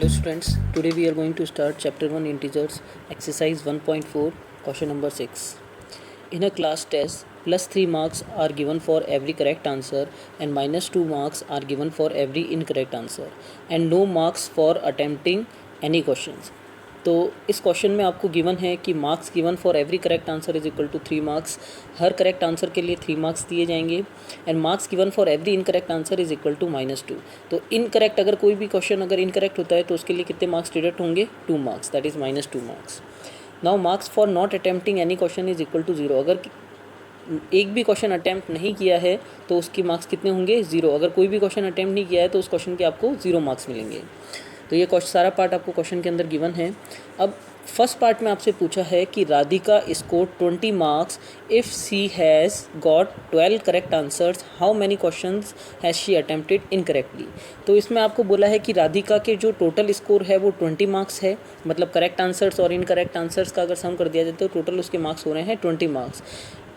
Hello students, today we are going to start chapter 1 integers exercise 1.4 question number 6. In a class test, plus 3 marks are given for every correct answer and minus 2 marks are given for every incorrect answer and no marks for attempting any questions. तो इस question में आपको given है कि marks given for every correct answer is equal to 3 marks, हर correct answer के लिए 3 marks दिए जाएंगे and marks given for every incorrect answer is equal to -2. तो इनकरेक्ट अगर कोई भी क्वेश्चन अगर इनकरेक्ट होता है तो उसके लिए कितने मार्क्स डिडक्ट होंगे, 2 marks, that is -2 marks. Now marks for not attempting any question is equal to 0. अगर एक भी क्वेश्चन अटैम्प्ट नहीं किया है तो उसकी मार्क्स कितने होंगे, 0. अगर कोई भी क्वेश्चन अटैम्प्ट नहीं किया है तो उस क्वेश्चन के आपको 0 मार्क्स मिलेंगे. तो ये सारा पार्ट आपको क्वेश्चन के अंदर गिवन है. अब फर्स्ट पार्ट में आपसे पूछा है कि Radhika score 20 marks if she has got 12 correct answers, how many questions has she attempted incorrectly. तो इसमें आपको बोला है कि राधिका के जो टोटल स्कोर है वो 20 मार्क्स है, मतलब करेक्ट आंसर्स और इनकरेक्ट आंसर्स का अगर सम कर दिया जाए तो टोटल उसके मार्क्स हो रहे हैं 20 marks.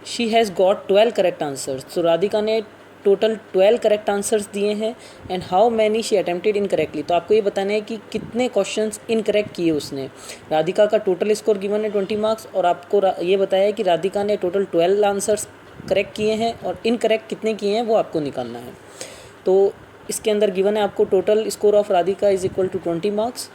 She has got 12 correct answers, तो राधिका ने टोटल 12 करेक्ट आंसर्स दिए हैं and how many she attempted incorrectly. तो आपको ये बताना है कि कितने क्वेश्चंस इनकरेक्ट किए उसने. राधिका का टोटल स्कोर गिवन है 20 मार्क्स और आपको ये बताया है कि राधिका ने टोटल 12 आंसर्स करेक्ट किए हैं और इनकरेक्ट कितने किए हैं वो आपको निकालना है. तो इसके अंदर गिवन है आपको total score of Radhika is equal to 20 marks.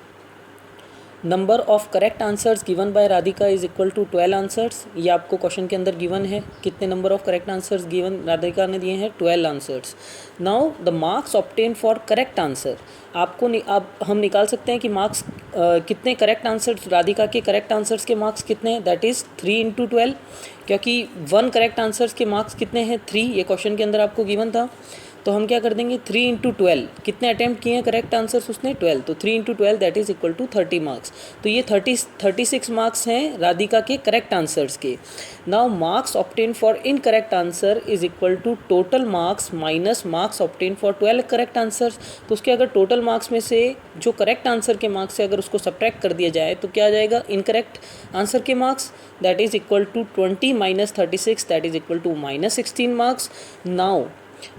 Number of correct answers given by Radhika is equal to 12 answers. ये आपको क्वेश्चन के अंदर गिवन है कितने number of correct answers given Radhika ने दिए हैं, 12 answers. Now the marks obtain for correct answer, आपको अब हम निकाल सकते हैं कि मार्क्स कितने करेक्ट आंसर्स, राधिका के करेक्ट आंसर्स के मार्क्स कितने हैं, दैट इज़ 3 × 12, क्योंकि 1 करेक्ट आंसर्स के मार्क्स कितने हैं, 3. ये क्वेश्चन के अंदर आपको गिवन था. तो हम क्या कर देंगे, 3 × 12, कितने अटैम्प्ट किए हैं करेक्ट आंसर्स उसने, 12. तो 3 × 12 that is equal to 30 marks. तो ये 36 मार्क्स हैं राधिका के करेक्ट आंसर्स के. Now marks obtain for incorrect answer is equal to total marks minus marks obtain for 12 correct answers. तो उसके अगर टोटल मार्क्स में से जो करेक्ट आंसर के मार्क्स से अगर उसको सब्ट्रैक्ट कर दिया जाए तो क्या आ जाएगा, इनकरेक्ट आंसर के marks, that is equal to 20 - 36 that is equal to -16 marks. Now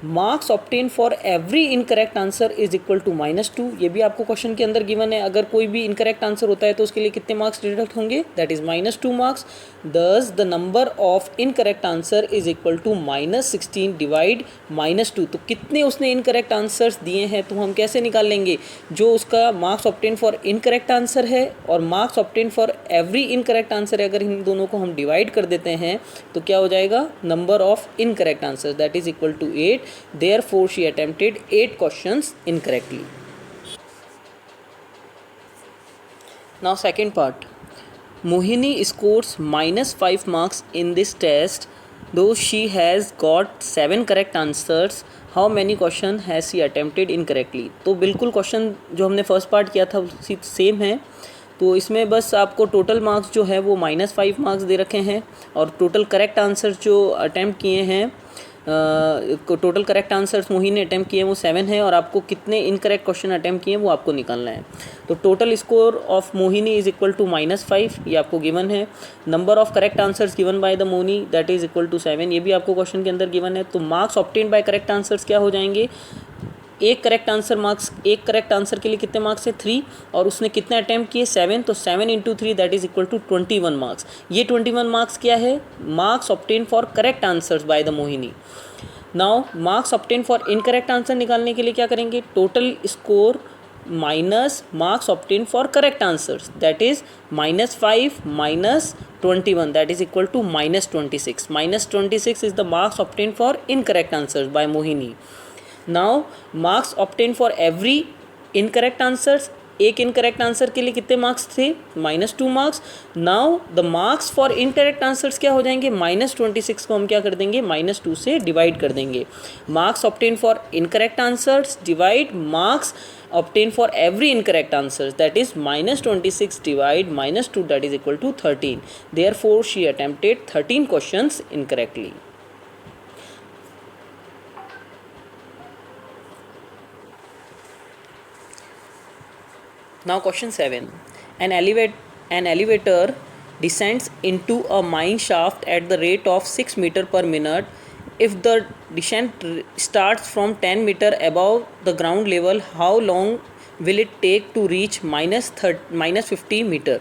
marks obtain for every incorrect answer is equal to -2. ये भी आपको क्वेश्चन के अंदर गिवन है. अगर कोई भी इनकरेक्ट आंसर होता है तो उसके लिए कितने मार्क्स डिडक्ट होंगे, that is -2 marks. Thus the number of incorrect answer is equal to -16 divide -2. तो कितने उसने इनकरेक्ट आंसर्स दिए हैं तो हम कैसे निकाल लेंगे, जो उसका marks obtain for incorrect answer है और marks obtain for every incorrect answer है, अगर इन दोनों को हम डिवाइड कर देते हैं तो क्या हो जाएगा, number of incorrect answer that is equal to 8. Therefore, she attempted 8 questions incorrectly. Now, second part. Mohini scores -5 marks in this test, though she has got 7 correct answers. How many question has she attempted incorrectly? तो बिल्कुल question जो हमने first part किया था उसी same है. तो इसमें बस आपको टोटल मार्क्स जो है वो -5 मार्क्स दे रखे हैं और टोटल करेक्ट आंसर जो अटैम्प्ट किए हैं, टोटल करेक्ट आंसर्स मोहिनी ने अटैम्प्ट किए हैं वो 7 है और आपको कितने इनकरेक्ट क्वेश्चन अटैम्प्ट किए हैं वो आपको निकालना है. तो total score of Mohini is equal to -5, ये आपको गिवन है. Number of correct answers given by the Mohini that is equal to 7, ये भी आपको क्वेश्चन के अंदर गिवन है. तो marks obtain bye correct answers क्या हो जाएंगे, एक करेक्ट आंसर के लिए कितने मार्क्स है, 3, और उसने कितने अटैम्प्ट किए, 7. तो 7 × 3 that is equal to 21 marks. ये 21 मार्क्स क्या है, marks obtain for correct answers by the Mohini. Now marks obtain for incorrect answer निकालने के लिए क्या करेंगे, total score minus marks obtain for correct answers that is -5 - 21 that is equal to -26. -26 is the marks obtain for incorrect answers by Mohini. Now marks obtain for every incorrect answers, एक incorrect answer के लिए कितने marks थे, -2 marks. Now the marks for incorrect answers क्या हो जाएंगे, -26 को हम क्या कर देंगे, -2 से डिवाइड कर देंगे. Marks obtain for incorrect answers divide marks obtain for every incorrect answers that is -26 divide -2 that is equal to 13. Therefore she attempted 13 questions incorrectly. Now question 7. An elevator descends into a mine shaft at the rate of 6 meter per minute. If the descent starts from 10 meter above the ground level, how long will it take to reach -50 metre.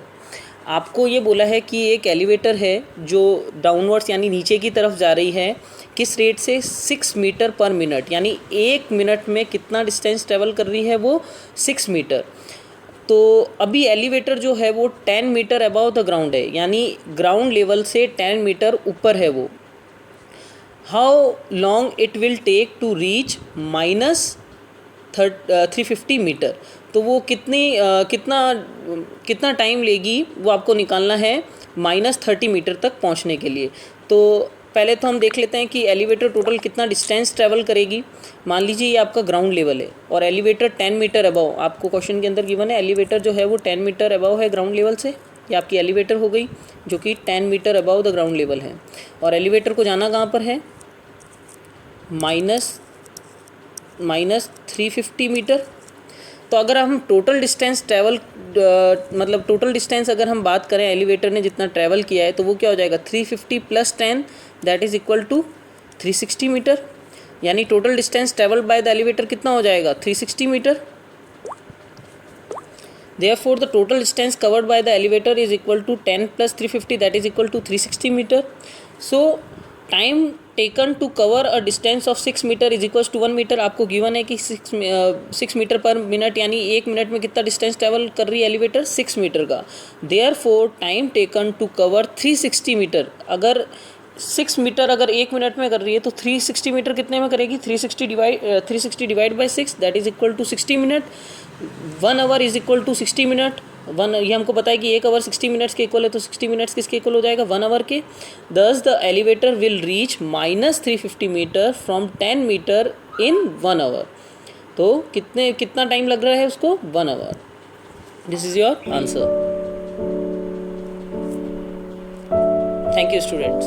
आपको ये बोला है कि एक elevator है जो downwards यानी नीचे की तरफ जा रही है, किस रेट से 6 मीटर पर मिनट, यानी 1 मिनट में कितना डिस्टेंस ट्रेवल कर रही है वो 6 मीटर। तो अभी एलिवेटर जो है वो 10 मीटर अबव द ग्राउंड है, यानी ग्राउंड लेवल से 10 मीटर ऊपर है वो। How long it will take to reach -350 metre, तो वो कितना टाइम लेगी वो आपको निकालना है -30 मीटर तक पहुंचने के लिए। तो पहले तो हम देख लेते हैं कि एलिवेटर टोटल कितना डिस्टेंस ट्रैवल करेगी। मान लीजिए ये आपका ग्राउंड लेवल है और एलिवेटर 10 मीटर अबव, आपको क्वेश्चन के अंदर गिवन है एलिवेटर जो है वो 10 मीटर अबव है ग्राउंड लेवल से। ये आपकी एलिवेटर हो गई जो कि 10 metre above the ground level है, और एलिवेटर को जाना कहाँ पर है, -350 मीटर। तो अगर हम टोटल डिस्टेंस ट्रैवल मतलब टोटल डिस्टेंस अगर हम बात करें एलिवेटर ने जितना ट्रैवल किया है, तो वो क्या हो जाएगा 350 + 10 that is equal to 360 metre. यानी total distance travelled by the elevator कितना हो जाएगा 360 metre. Therefore the total distance covered by the elevator is equal to 10 + 350 that is equal to 360 meter. So time taken to cover a distance of 6 meter is equals to 1 meter। आपको given है कि 6 metre पर minute, यानी 1 minute में कितना distance travel कर रही है एलिवेटर 6 मीटर का। Therefore time taken to cover 360 metre, अगर 6 मीटर अगर 1 मिनट में कर रही है तो 360 मीटर कितने में करेगी, 360 divide by 6 that is equal to 60 minute. 1 hour is equal to 60 minute. ये हमको पता है कि 1 आवर 60 मिनट्स के इक्वल है, तो 60 मिनट्स किसके इक्वल हो जाएगा 1 आवर के। Thus the elevator will reach -350 metre from 10 metre in 1 hour. तो कितना टाइम लग रहा है उसको 1 hour. This is your answer. Thank you students.